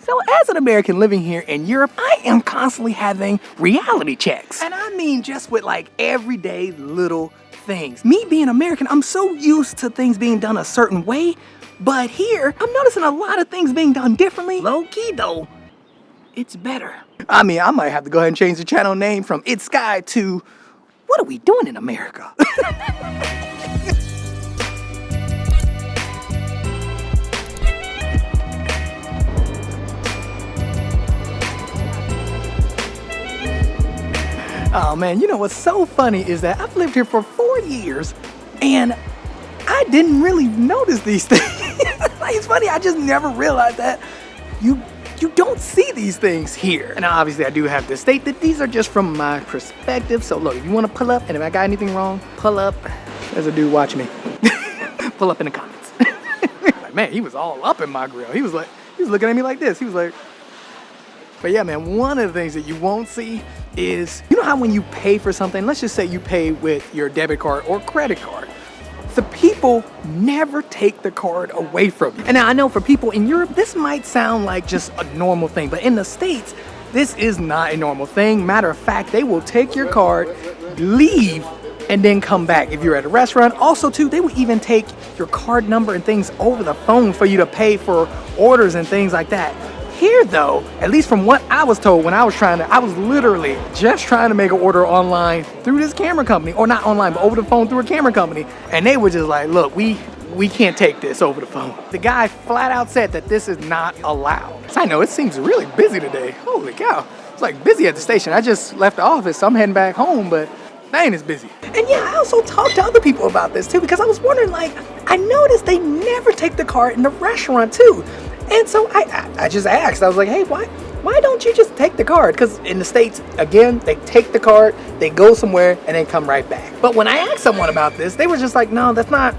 So as an American living here in Europe, I am constantly having reality checks. And I mean just with like everyday little things. Me being American, I'm so used to things being done a certain way, but here, I'm noticing a lot of things being done differently. Low key though, it's better. I mean, I might have to go ahead and change the channel name from It's Sky to What Are We Doing in America? Oh man, you know what's so funny is that I've lived here for 4 years and I didn't really notice these things. Like, it's funny, I just never realized that you don't see these things here. And obviously I do have to state that these are just from my perspective. So look, if you want to pull up and if I got anything wrong, pull up. There's a dude watching me. Pull up in the comments. Like, man, he was all up in my grill. He was looking at me like this. He was like, but yeah, man, one of the things that you won't see is, you know how when you pay for something, let's just say you pay with your debit card or credit card, the people never take the card away from you. And now I know for people in Europe, this might sound like just a normal thing, but in the States, this is not a normal thing. Matter of fact, they will take your card, leave, and then come back if you're at a restaurant. Also too, they will even take your card number and things over the phone for you to pay for orders and things like that. Here though, at least from what I was told when I was literally just trying to make an order online through this camera company, or not online, but over the phone through a camera company. And they were just like, look, we can't take this over the phone. The guy flat out said that this is not allowed. So I know it seems really busy today. Holy cow, it's like busy at the station. I just left the office, so I'm heading back home, but that ain't as busy. And yeah, I also talked to other people about this too, because I was wondering, like, I noticed they never take the card in the restaurant too. And so I just asked, I was like, hey, why don't you just take the card? Because in the States, again, they take the card, they go somewhere, and then come right back. But when I asked someone about this, they were just like, no, that's not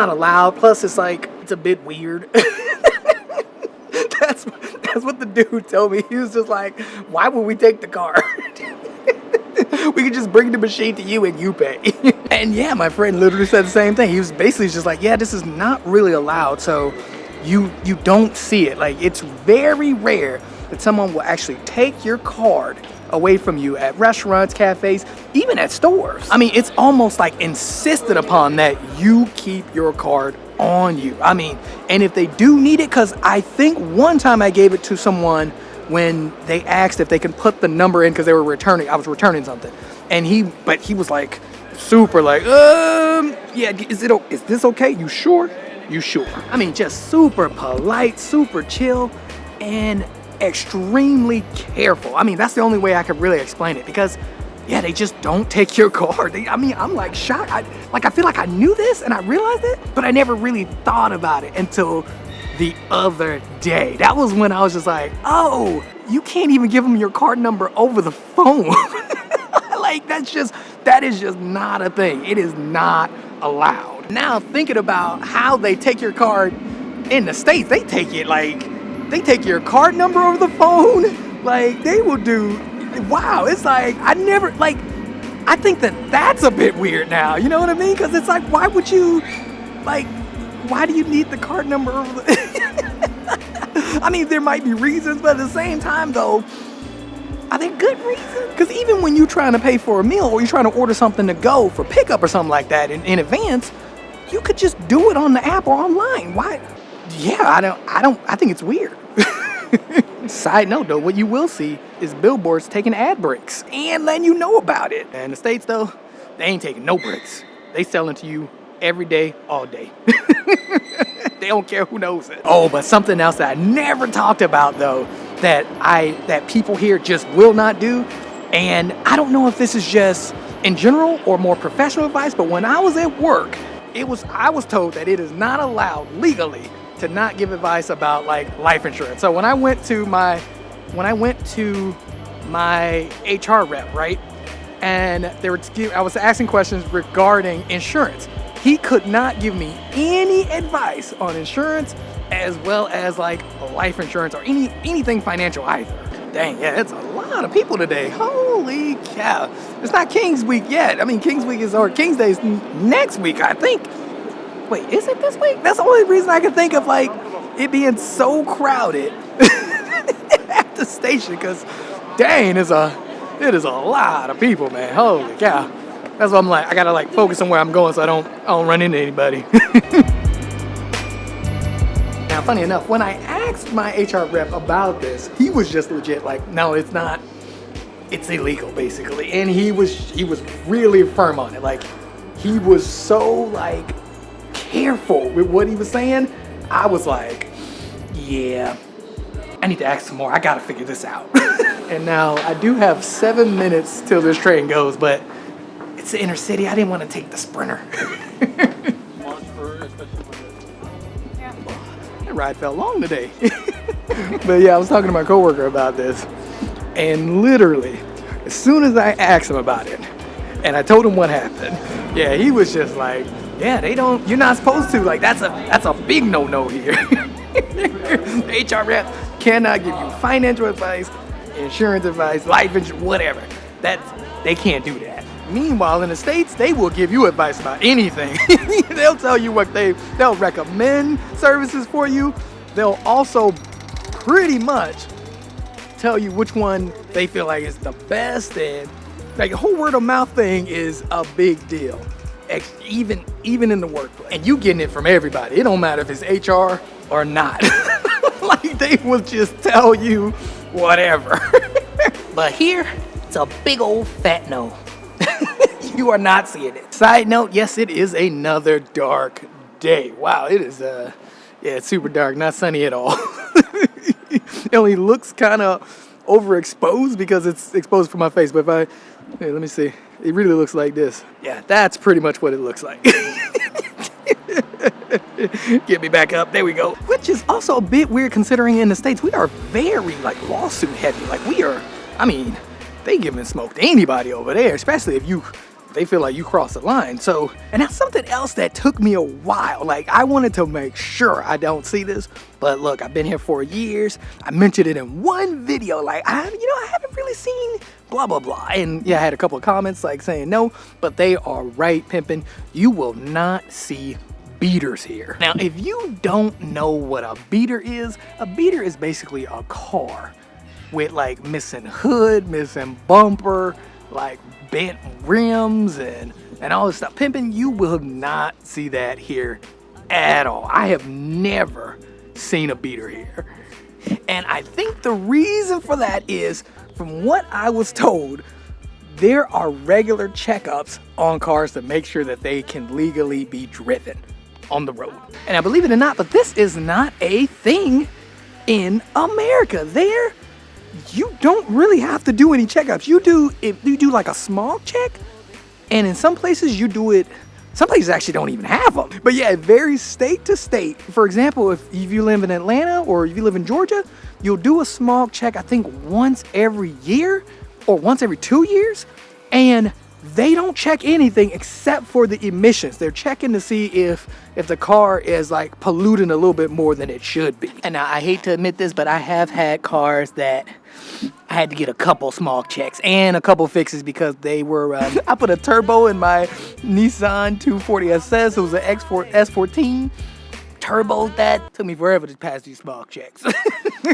allowed. Plus, it's like, it's a bit weird. That's what the dude told me. He was just like, why would we take the card? We could just bring the machine to you and you pay. And yeah, my friend literally said the same thing. He was basically just like, yeah, this is not really allowed. So you don't see it. Like, it's very rare that someone will actually take your card away from you at restaurants, cafes, even at stores. I mean, it's almost like insisted upon that you keep your card on you. I mean, and if they do need it, because I think one time I gave it to someone when they asked if they can put the number in because they were returning, I was returning something. And he was like super like, yeah, is this okay? You sure? You sure? I mean, just super polite, super chill, and extremely careful. I mean, that's the only way I could really explain it, because yeah, they just don't take your card. I mean, I'm like shocked. I feel like I knew this and I realized it, but I never really thought about it until the other day. That was when I was just like, oh, you can't even give them your card number over the phone. Like, that is just not a thing. It is not allowed. Now, thinking about how they take your card in the States, they take your card number over the phone. Like, they will do, wow, it's like, I think that's a bit weird now, you know what I mean? Because it's like, why would you, like, why do you need the card number over the... I mean, there might be reasons, but at the same time, though, are they good reasons? Because even when you're trying to pay for a meal or you're trying to order something to go for pickup or something like that in advance, you could just do it on the app or online. Why? Yeah, I think it's weird. Side note, though, what you will see is billboards taking ad breaks and letting you know about it. And the States, though, they ain't taking no breaks. They selling to you every day, all day. They don't care who knows it. Oh, but something else that I never talked about, though, that people here just will not do, and I don't know if this is just in general or more professional advice, but when I was at work, I was told that it is not allowed legally to not give advice about like life insurance. So when I went to my HR rep, right, and I was asking questions regarding insurance. He could not give me any advice on insurance, as well as like life insurance or anything financial either. Dang, yeah, it's a lot of people today. Holy cow. It's not King's Week yet. I mean, King's Day is next week, I think. Wait, is it this week? That's the only reason I can think of, like, it being so crowded. the station, because dang, it is a lot of people, man. Holy cow. That's why I'm like, I gotta like focus on where I'm going so I don't run into anybody. Now, funny enough, when I asked my HR rep about this, he was just legit like, no, it's not. It's illegal, basically. And he was really firm on it. Like, he was so like careful with what he was saying. I was like, yeah, I need to ask some more. I gotta figure this out. And now I do have 7 minutes till this train goes, but it's the inner city. I didn't want to take the Sprinter. That ride felt long today. But yeah, I was talking to my coworker about this, and literally, as soon as I asked him about it, and I told him what happened, yeah, he was just like, yeah, you're not supposed to. Like, that's a big no-no here. The HR rep cannot give you financial advice, insurance advice, life insurance, whatever. They can't do that. Meanwhile, in the States, they will give you advice about anything. They'll tell you they'll recommend services for you. They'll also pretty much tell you which one they feel like is the best, and like the whole word of mouth thing is a big deal. Even in the workplace. And you getting it from everybody. It don't matter if it's HR or not. Like, they will just tell you whatever. But here, it's a big old fat no. You are not seeing it. Side note, yes, it is another dark day. Wow, it is, yeah, it's super dark, not sunny at all. It only looks kind of overexposed because it's exposed from my face. But let me see. It really looks like this. Yeah, that's pretty much what it looks like. Get me back up. There we go. Which is also a bit weird considering in the States, we are very like lawsuit heavy. Like they giving smoke to anybody over there, especially if they feel like you cross the line. So, and that's something else that took me a while. Like, I wanted to make sure I don't see this, but look, I've been here for years. I mentioned it in one video, like, I haven't really seen blah, blah, blah. And yeah, I had a couple of comments like saying no, but they are right, pimping. You will not see beaters here. Now, if you don't know what a beater is basically a car with like missing hood, missing bumper, like bent rims and all this stuff. Pimping, you will not see that here at all. I have never seen a beater here. And I think the reason for that is, from what I was told, there are regular checkups on cars to make sure that they can legally be driven on the road. And I believe it or not, but this is not a thing in America. There, you don't really have to do any checkups. If you do like a small check, and in some places you do it, some places actually don't even have them. But yeah, it varies state to state. For example, if you live in Atlanta or if you live in Georgia, you'll do a small check, I think once every year or once every 2 years. And they don't check anything except for the emissions. They're checking to see if the car is like polluting a little bit more than it should be. And now, I hate to admit this, but I have had cars that I had to get a couple small checks and a couple fixes because they were, I put a turbo in my Nissan 240 SS. It was an S14. Turboed that. Took me forever to pass these small checks.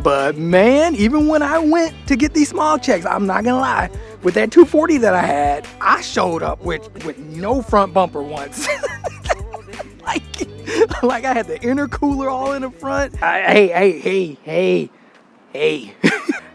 But man, even when I went to get these small checks, I'm not gonna lie, with that 240 that I had, I showed up with no front bumper once. like I had the intercooler all in the front. Hey.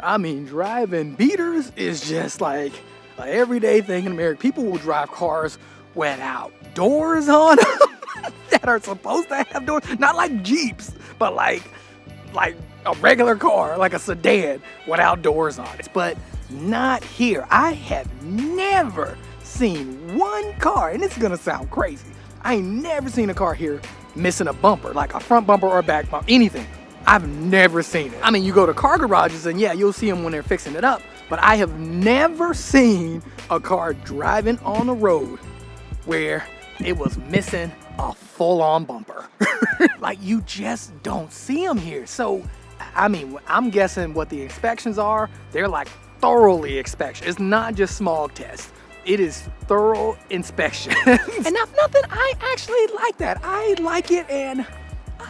I mean, driving beaters is just like an everyday thing in America. People will drive cars without doors on them that are supposed to have doors. Not like Jeeps, but like a regular car, like a sedan without doors on it. But not here. I have never seen one car, and this is gonna sound crazy, I ain't never seen a car here missing a bumper, like a front bumper or a back bumper, anything. I've never seen it. I mean, you go to car garages and yeah, you'll see them when they're fixing it up, but I have never seen a car driving on the road where it was missing a full-on bumper. Like, you just don't see them here. So, I mean, I'm guessing what the inspections are, they're like thoroughly inspection. It's not just small tests. It is thorough inspection. And if nothing, I actually like that. I like it, and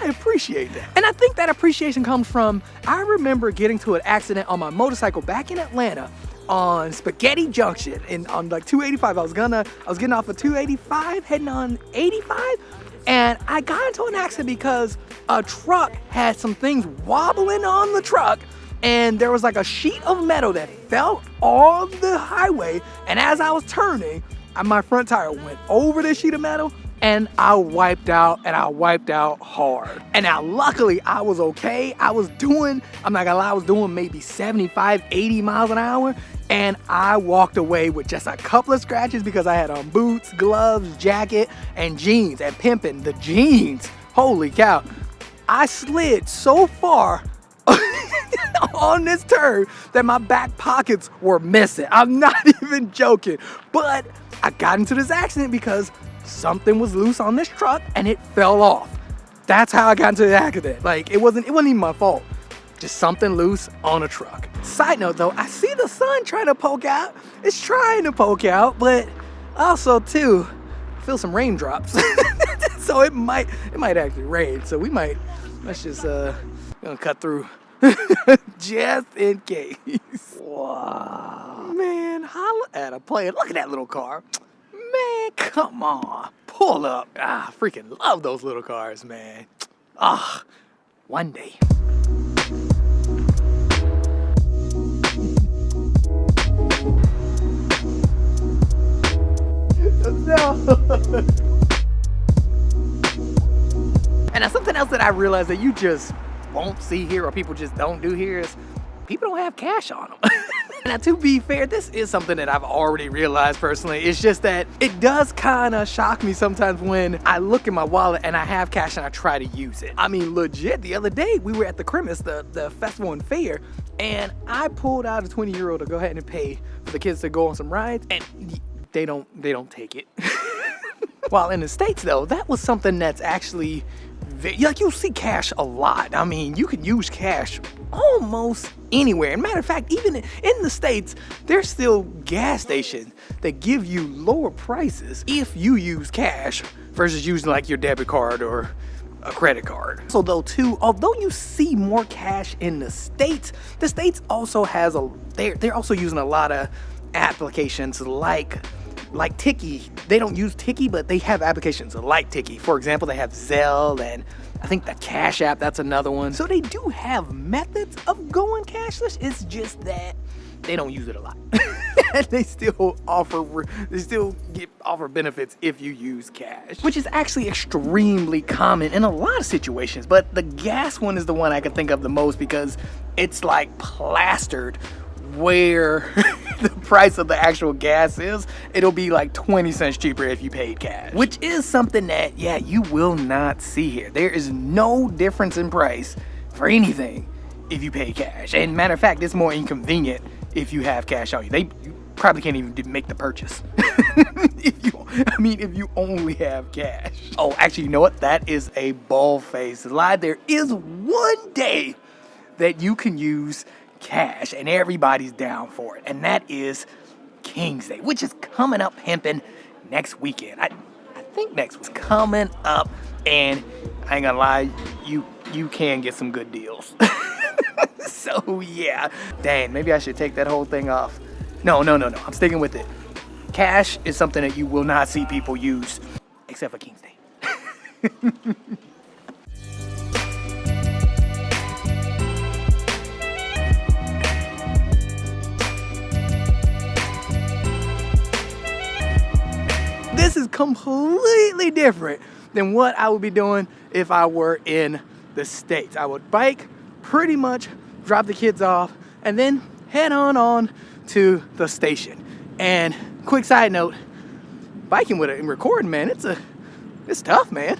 I appreciate that. And I think that appreciation comes from, I remember getting to an accident on my motorcycle back in Atlanta on Spaghetti Junction and on like 285. I was getting off of 285, heading on 85. And I got into an accident because a truck had some things wobbling on the truck, and there was like a sheet of metal that fell on the highway. And as I was turning, my front tire went over the sheet of metal, and I wiped out, and I wiped out hard. And now luckily I was okay. I'm not gonna lie, I was doing maybe 75, 80 miles an hour. And I walked away with just a couple of scratches because I had on boots, gloves, jacket, and jeans. And pimping the jeans, holy cow. I slid so far on this turn that my back pockets were missing. I'm not even joking. But I got into this accident because something was loose on this truck and it fell off. That's how I got into the accident. Like, it wasn't even my fault. Just something loose on a truck. Side note though, I see the sun trying to poke out. It's trying to poke out, but also too, I feel some raindrops. So it might actually rain. So let's just gonna cut through just in case. Wow. Man, holla at a player. Look at that little car. Man, come on. Pull up. I freaking love those little cars, man. One day. No. And now something else that I realized that you just won't see here, or people just don't do here, is people don't have cash on them. Now, to be fair, this is something that I've already realized personally. It's just that it does kind of shock me sometimes when I look in my wallet and I have cash and I try to use it. I mean, legit, the other day we were at the Christmas, the festival and fair, and I pulled out a 20 euro to go ahead and pay for the kids to go on some rides, and they don't take it. While in the States though, that was something that's actually like, you see cash a lot. I mean, you can use cash almost anywhere. And matter of fact, even in the States, there's still gas stations that give you lower prices if you use cash versus using like your debit card or a credit card. So though too, although you see more cash in the States also has they're also using a lot of applications like Tiki. They don't use Tiki, but they have applications like Tiki. For example, they have Zelle, and I think the Cash App, that's another one. So they do have methods of going cashless. It's just that they don't use it a lot. They still offer benefits if you use cash, which is actually extremely common in a lot of situations. But the gas one is the one I can think of the most because it's like plastered where the price of the actual gas is. It'll be like 20 cents cheaper if you paid cash, which is something that, yeah, you will not see here. There is no difference in price for anything if you pay cash. And matter of fact, it's more inconvenient if you have cash on you. You probably can't even make the purchase. if you only have cash. Oh, actually, you know what? That is a bald-faced lie. There is one day that you can use cash and everybody's down for it, and that is King's Day, which is coming up, pimping, next weekend. I think next was coming up, and I ain't gonna lie, you can get some good deals. So yeah, dang, maybe I should take that whole thing off. No, I'm sticking with it. Cash is something that you will not see people use except for King's Day. This is completely different than what I would be doing if I were in the States. I would bike, pretty much drop the kids off, and then head on to the station. And quick side note, biking with it and recording, man, it's tough, man.